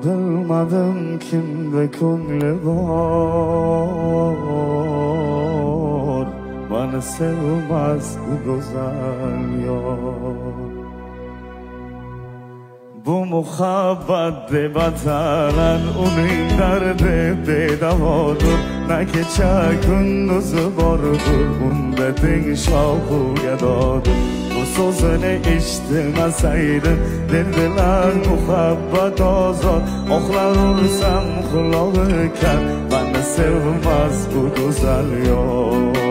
bilmadim kimde ko'ngli bor, bana sevmez bu güzel yor. Bu muhabbet de bataran uning derdi bedavodur. Ne kecha kunduzi bordur, bunda teng shohu gadodur. Bu so'zini eshitmasaydim dedilar muhabbat ozod. Oqlar ursam qulog'i kar, bana sevmaz bu go'zal yor.